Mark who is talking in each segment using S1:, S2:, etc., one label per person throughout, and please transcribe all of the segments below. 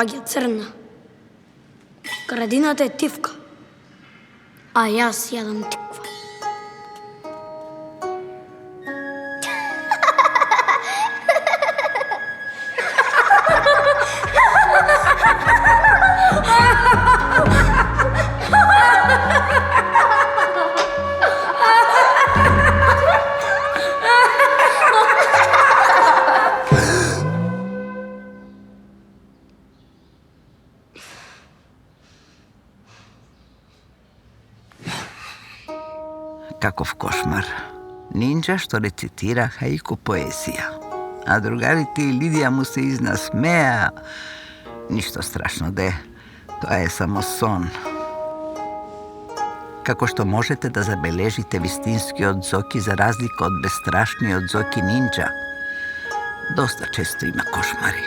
S1: паѓа црна. Градината е тивка, а јас јадам тиква.
S2: Каков кошмар. Нинџа што рецитира хаику поезија. А другарите и Лидија му се изнасмеа. Ништо страшно де. Тоа е само сон. Како што можете да забележите вистинскиот Зоки за разлика од бестрашниот Зоки Нинџа, доста често има кошмари.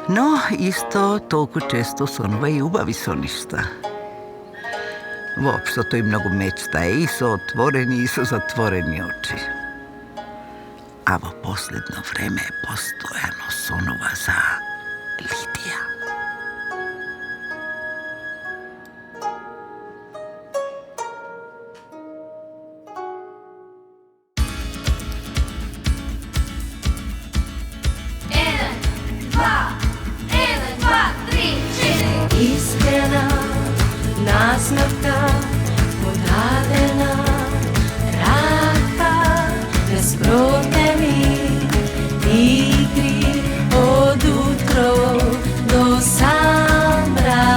S2: Но исто толку често сонува и убави соништа. Воопшто тој многу мечтае и со отворени и со затворени очи. А во последно време постојано сонува за Лидија.
S3: Искрена насмевка, подадена рака, без проблеми, игри од утро до сам мрак.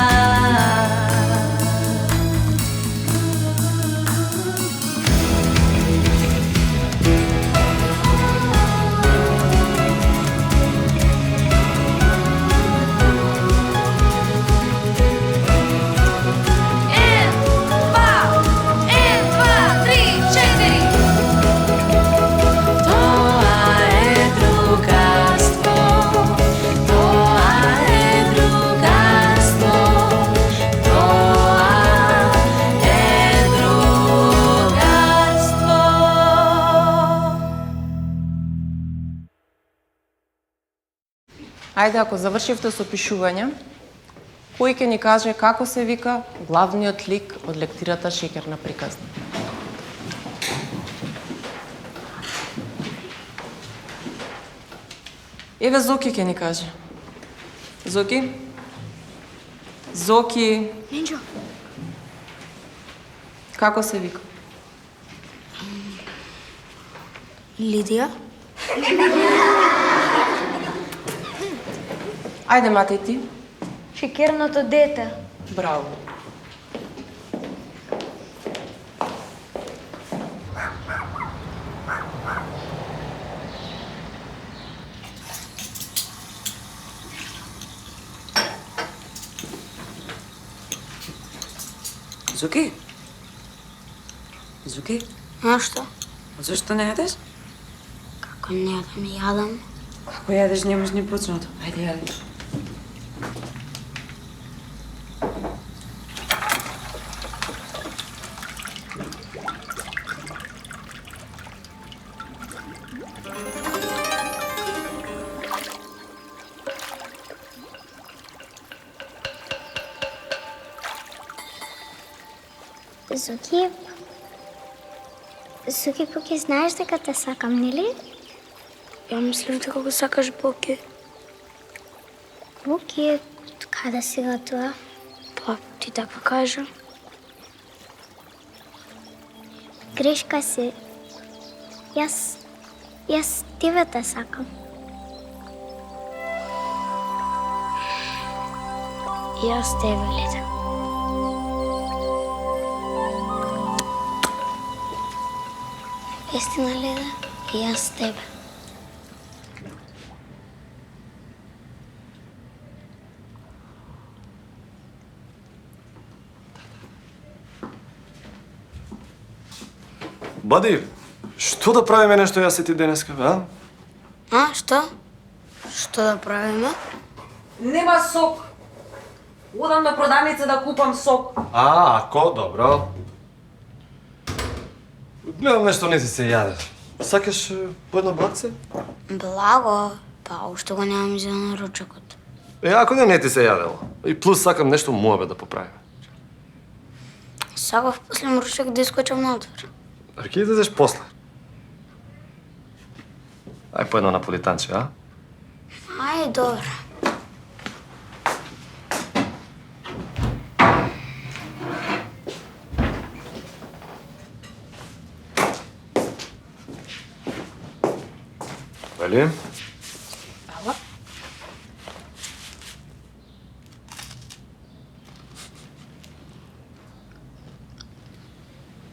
S4: Ајде, ако завршивте со пишување, кој ќе ни каже како се вика главниот лик од лектирата Шеќерна приказна? Еве Зоки ќе ни каже. Зоки? Зоки,
S1: Нинџа,
S4: како се вика?
S1: Лидија,
S4: Ајде, Матеј, ти.
S1: шеќерното дете.
S4: Браво.
S5: Зоки? Зоки?
S1: А што?
S5: Зашто не јадеш?
S1: Како не да ми јадам?
S5: Ако јадеш, немаш ни почнато. Ајде, јади.
S6: Зоки, Поки, знаеш дека те сакам, нели?
S1: Ја мислим дека го сакаш Боки.
S6: Поки, каде сега тоа?
S1: Па, ти така кажа.
S6: Грешка си. Јас тебе те сакам.
S1: И јас тебе, Лида.
S6: Вистина, Лида, и јас тебе.
S7: Бади, што да правиме нешто јас и ти денеска, а?
S1: А, што? Што да правиме?
S5: Нема сок. Одам на продавница да купам сок.
S7: Ако, добро. Гледам нешто не си се јаде. Сакаш по едно блатце?
S1: Благо, Па, уште го немам изеден ручекот.
S7: Ако не ти се јадела. И плюс сакам нешто муабе да поправим.
S1: Сакав после ручек да искочам надвор.
S7: А ќе идеш после. Ај по едно наполитанче, а?
S1: Ајде, добро.
S7: Вели?
S1: Ала?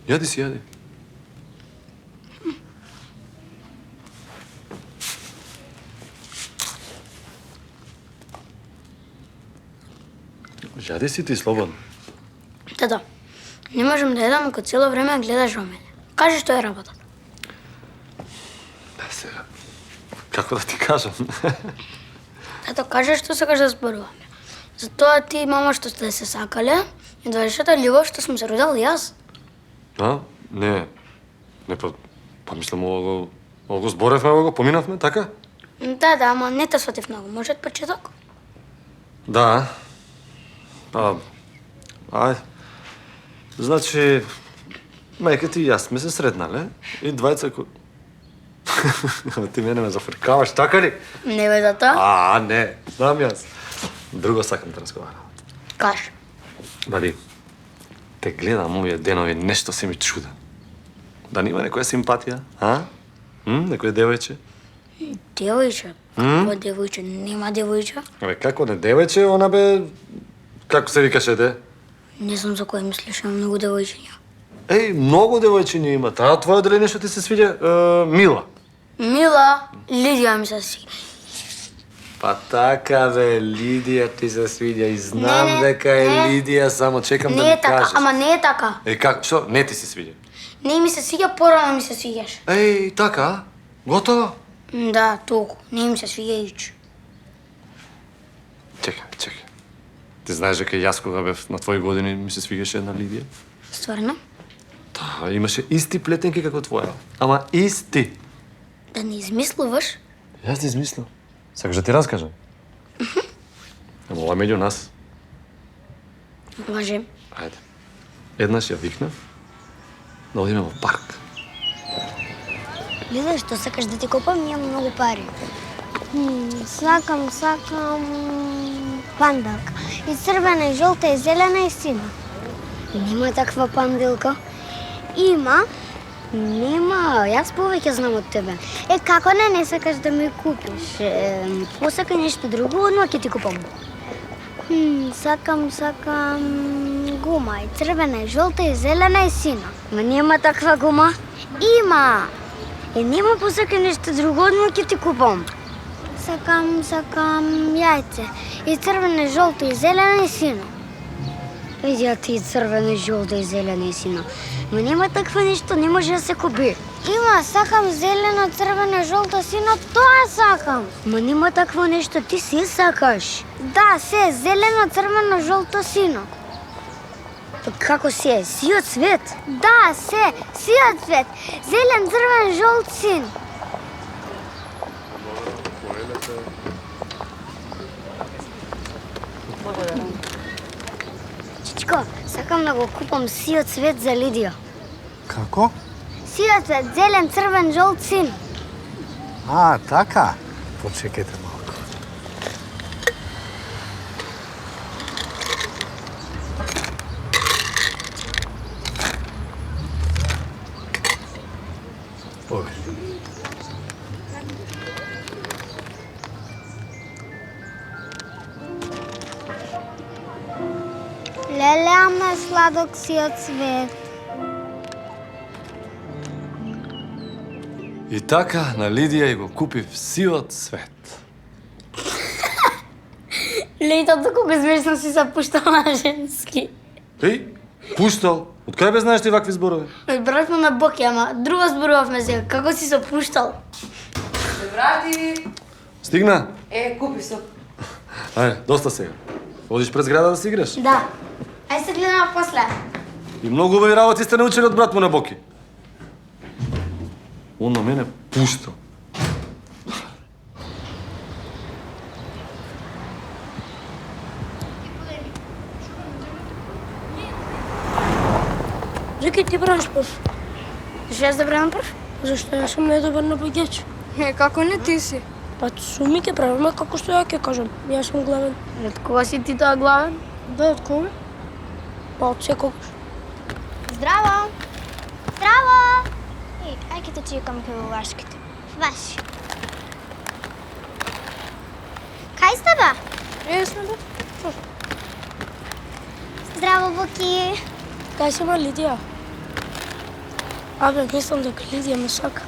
S7: Јади си, јади. Јади си ти слободно.
S1: Тато, не можем да едам ако цело време гледаш во мене. Кажи што е работата.
S7: Да сега. Како да ти кажам?
S1: Тато, кажи што сакаш да зборуваме. Затоа ти и мама што сте се сакале и двајшата љубов што сум се родел јас.
S7: А? Не. Не, па мислам, ово го зборевме, ово го поминавме, така?
S1: Да, ама не те сватив многу. Може од почеток?
S7: Да. Па, ајде. Значи, мајка ти и јас сме се среднале и двајца Ти мене ме зафркаваш, така ли?
S1: Не бе, тато.
S7: Не, знам јас. Друго сакам да разговарам.
S1: Кажи.
S7: Дали, те гледам овие денови, нешто се ми чуда. Да нема некоја симпатија, а? Некој девојче?
S1: Девојче? Какво девојче? Нема девојче?
S7: Абе, како не девојче, она бе... Како се викаше, де?
S1: Не знам за кој мислиш, има многу девојчиња.
S7: Еј, многу девојчиња има. Таа твоја дали нешто ти се свиѓа? Мила.
S1: Мила, Лидија ми се свиѓа.
S7: Па така бе, Лидија ти се свиѓа и знам
S1: Не,
S7: дека е
S1: не.
S7: Лидија, само чекам да
S1: Не е
S7: ми
S1: така,
S7: кажеш.
S1: ама не е така.
S7: Како, што? Не ти се свиѓа?
S1: Не ми се свиѓа, порано ми се свиѓаш.
S7: Еј, така? Готово?
S1: Да, толку. Не ми се свиѓа ич.
S7: Чекај. Ти знаеш дека јас кога бев на твои години ми се свиѓаше една Лидија?
S1: Стварно?
S7: Да, имаше исти плетенки како твоја. Ама исти.
S1: Да не измислуваш?
S7: Јас ти измислам. Сакаш да ти раскажам? Ама ова меѓу нас.
S1: Може.
S7: Ајде. Еднаш ја викнав да одиме во парк.
S6: Лида, што сакаш да ти купам? Имам многу пари. Сакам панделка. И црвена, и жолта, и зелена, и сина. Нема таква панделка. Има. Нема, јас повеќе знам од тебе. Како не сакаш да ми купиш? Посакај нешто друго, одма ќе ти купам. Сакам гума, и црвена, и жолта, и зелена, и сина. Ма нема таква гума? Има. Нема, посакај нешто друго, одма ќе ти купам. Сакам јајце, и црвена, и жолта, и зелена, и сина. Видја ти црвена, и жолта, и зелена, и сина. Ма нема таква нешто, не може да се купи. Има, сакам зелено, црвено, жолто, сино, тоа сакам. Ма нема такво нешто, ти се сакаш. Да, се, зелено, црвено, жолто, сино. Па како се, сиот цвет? Да, се, сиот цвет. Зелен, црвен, жолт, син. Чичко, сакам да го купам сиот цвет за Лидија.
S8: Како?
S6: Сиот цвет, зелен, црвен, жолт, син.
S8: Така. Почекайте малку. Ове.
S6: Леле, ама е сладок сиот цвет.
S7: И така на Лидија и го купив сиот цвет.
S1: Леј, тато, колку смешно си се пуштал на женски.
S7: Еј, пуштал? Од кај бе знаеш ти вакви зборови?
S1: Од братмо на Боки, ама друго зборувавме сега. Како си се пуштал?
S5: Се врати.
S7: Стигна?
S5: Купив сок.
S7: Ајде, доста сега. Одиш пред зграда да си играш?
S1: Да. Ај се гледаме после.
S7: И многу убави работи сте научили од брат му на Боки. Он на мене пуштал.
S9: Вики, ти бранш прв.
S1: Защо аз да брам пръв?
S9: Зашто јас сум недобар на баѓач.
S6: Како не ти си?
S9: Па со ми ќе правиме како што ја ќе кажам. Јас сум главен.
S1: От кога си ти тоа главен?
S9: Да, од кога? Па од секогаш.
S6: Здраво! Здраво! Ей, ајде те чекам пивоварските. Ваши. Кај сте, ба?
S9: Е, сме да.
S6: Здраво, Буки.
S9: Кај си ма Лидија? Абе, мислам дека Лидија ме сака.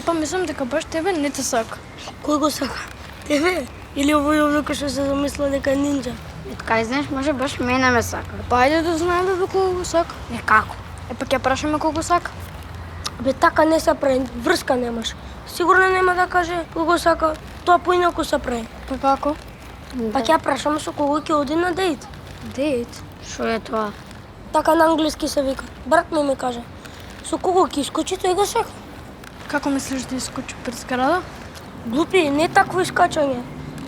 S10: Па мислам дека баш тебе не те сака.
S9: Кој го сака? Тебе? Или овој овде што се замисла дека е нинџа?
S1: От кај знаеш, може баш мене ме сака.
S10: Па ајде да знаеме бе кога го сака.
S1: Не како?
S10: Па ќе прашаме кога го сака.
S9: Бе, така не се прави, врска немаш. Сигурно нема да каже кога сака, тоа поинаку се прави.
S10: Па како?
S9: Па ќе прашаме со кого ќе оди на дейт.
S10: Дейт?
S1: Шо е тоа?
S9: Така на англиски се вика. Брат ми каже. Со кого ќе искочи, тој го сака.
S10: Како мислиш да искочи пред зграда?
S9: Глупи, не такво искачање.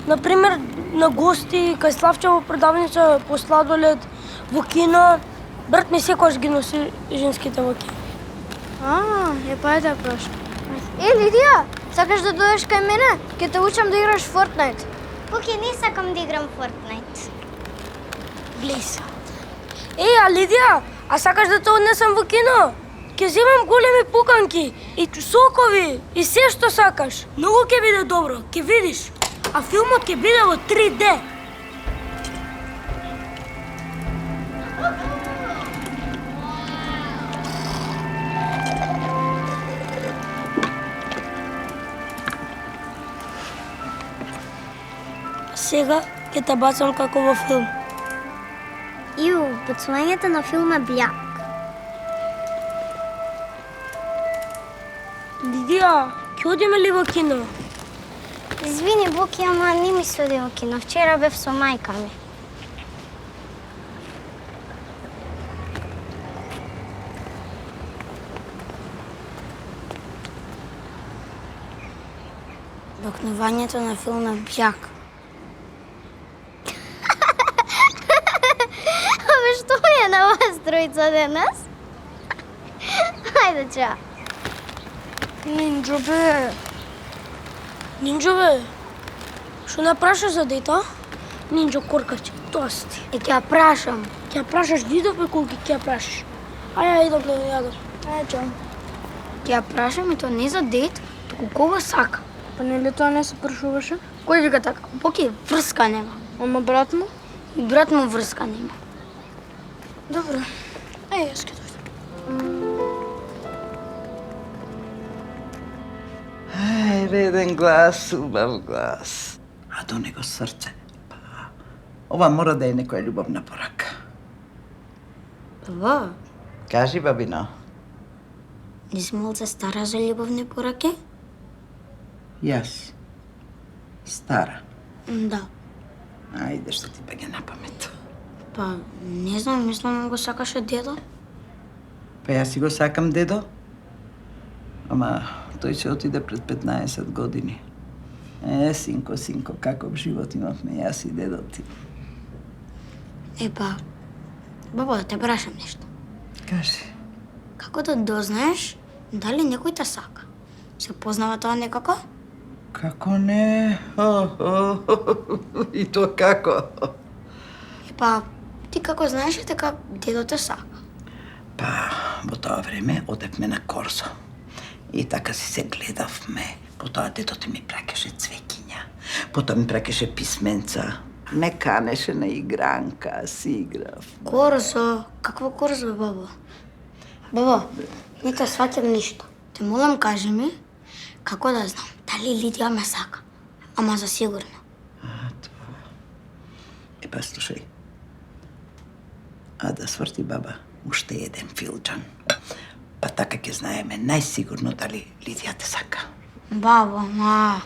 S9: Например, на гости, кај Славче во продавница, по сладолед, во кино. Брат ми секогаш ги носи женските во кино.
S10: Па ајде да прашам.
S6: Лидија, сакаш да дојдеш кај мене? Ќе те учам да играш Fortnite. Буки, не сакам да играм Fortnite.
S9: Глеј се. А Лидија, а сакаш да те однесам во кино? Ќе земам големи пуканки и сокови и се што сакаш. Многу ќе биде добро, ќе видиш. А филмот ќе биде во 3D. Сега ќе те бацам како во филм.
S6: Пацувањето на филм е бљак.
S9: Лидија, ќе одиме ли во кино?
S6: Извини, Буки, ама не ми се оди во кино. Вчера бев со мајка ми.
S1: Бакнувањето на филм е бјак.
S6: Абе, што е на вас тројца денес? Хајде, чао.
S9: Нинџо бе. Нинџо бе. Што не прашаш за дета? Нинџо коркач, тоа си ти.
S1: Ќе ја прашам.
S9: Ќе ја прашаш, видовме колку ќе ја прашаш. Ајде, идам да јадам.
S10: Ајде, чао.
S1: Ќе ја прашам и тоа не за дейт, туку кого сака.
S10: Па нели тоа не се прашуваше?
S1: Кој вика така? Боки, врска нема.
S10: Ама брат му?
S1: И брат му врска нема.
S9: Добро. Јас ќе дојдам.
S2: Реден глас, убав глас. А до него срце. Па, ова мора да е некоја љубовна порака.
S1: Баба,
S2: Кажи, бабино.
S1: не си малце стара за љубовни пораки?
S2: Јас. Стара.
S1: Да.
S2: Ајде, што ти беге на памет.
S1: Па, не знам, мислам го сакаше дедо.
S2: Па јас си го сакам дедо. Ама тој се отиде пред 15 години. Синко, каков живот имавме јас и дедо ти.
S1: Па, баба, да те прашам нешто.
S2: Кажи.
S1: Како да дознаеш дали некој те сака? Се познава тоа некако?
S2: Како не? И тоа како?
S1: Па, ти како знаеш дека дедо те сака?
S2: Па, во тоа време одевме на Корзо. И така се гледавме. Потоа дедо ти ми пракеше цвеќиња. Потоа ми пракеше писменца. Ме канеше на игранка, си играв.
S1: Корзо? Какво Корзо, баба? Баба, не те сваќам ништо. Те молам, кажи ми, како да знам, дали Лидија ме сака? Ама за сигурно.
S2: Това. Па, слушај. А да сврти баба уште еден филџан. Па така ќе знаеме најсигурно дали Лидија те сака.
S1: Баба, ма...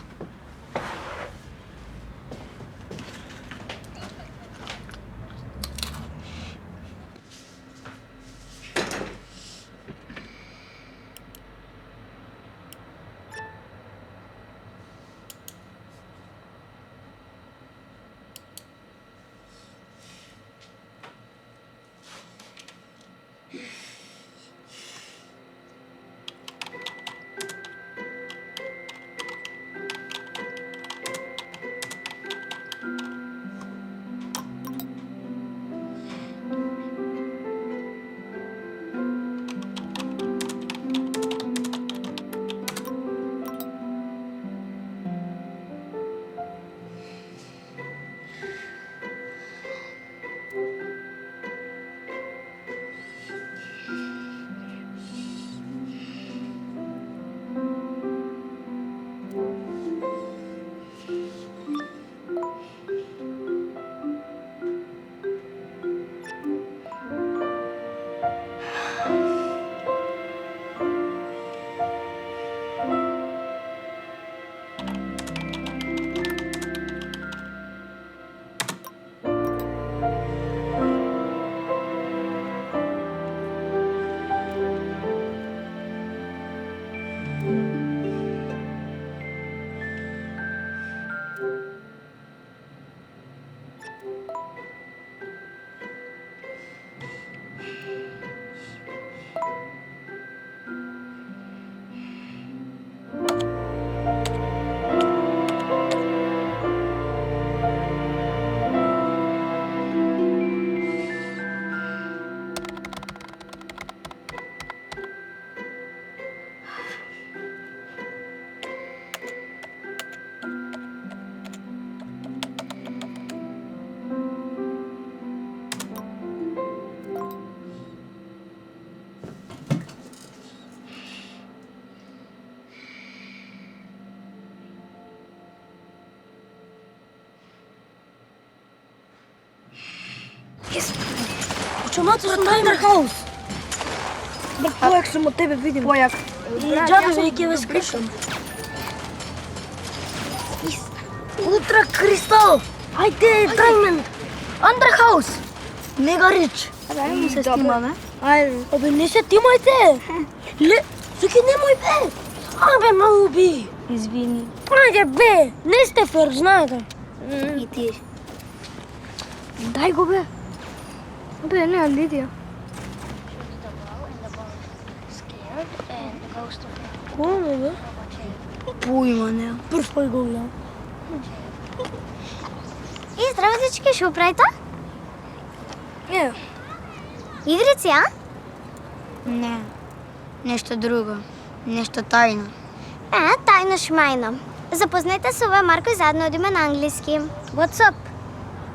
S9: Чумата со Тайнерхаус. Брат, појак сум од тебе видим. Појак. И джабе ве ќе ве скришам. Ултра Кристал. Ајде, Даймонд. Андерхаус. Мега рич.
S10: Ајде се снимаме.
S9: Ајде. Абе, не се тимајте. Ле, суки, немој бе. Абе, многу би.
S10: Извини.
S9: Ајде, бе. Не сте фер, знаете.
S10: И ти. Дај го бе. Бе, не, Лидија.
S9: Кој бе?
S10: Поима не.
S9: Прв пат го гледам.
S6: И здраво, дечки, што правите?
S9: Не.
S6: Игрици, а?
S1: Не. Нешто друго. Нешто тајно.
S6: Тајна шмајна. Запознайте се, ова е Марко и заедно одиме на англиски. What's up?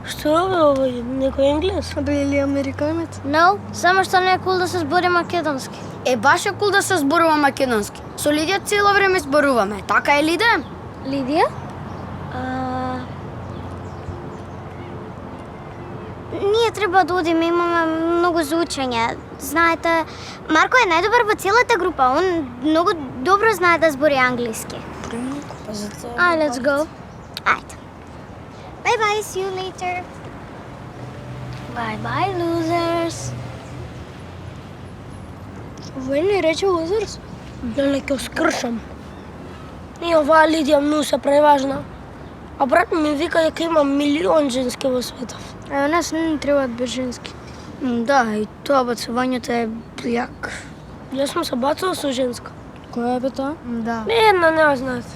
S9: Што бе овој? Некој енглес?
S10: Бе, или американец?
S6: No, само што не е кул да се збори македонски.
S1: Е, баш е кул да се зборува македонски. Со Лидија цело време зборуваме. Така е, Лиде?
S6: Лидија? Ние треба да одиме, имаме многу за учење. Знаете, Марко е најдобар во целата група. Он многу добро знае да збори англиски. Let's go. Ајде. Bye-bye, see you later.
S10: Bye-bye, losers. Овој не рече losers?
S9: Леле, ќе скршам. И оваа Лидија многу се преважна. А брат ми вика дека има милион женски во светов.
S10: А у нас не требаат без женски.
S1: Да, и тоа бацувањето е бљак.
S9: Јас сум се бацала со женска.
S10: Која е бе тоа?
S1: Да.
S9: Не една, не знаете.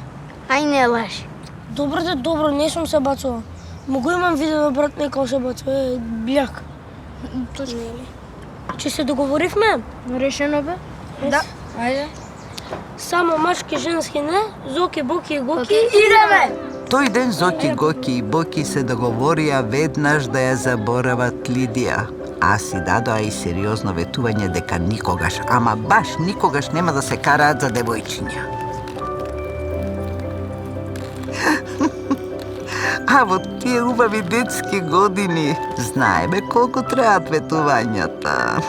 S1: Ај не лажи.
S9: Добро, не сум се бацала. Могу имам видено брат некој се бацува, е бљак.
S10: Точно.
S9: Че се договоривме?
S10: Решено бе?
S1: Да. Ајде.
S9: Само мачки, женски не, Зоки, Боки и Гоки.
S1: Идеме!
S2: Тој ден Зоки, Гоки и Боки се договорија веднаш да ја заборават Лидија, а си дадоа и сериозно ветување дека никогаш, ама баш никогаш нема да се караат за девојчиња. А во тие убави детски години знаеме колку траат ветувањата.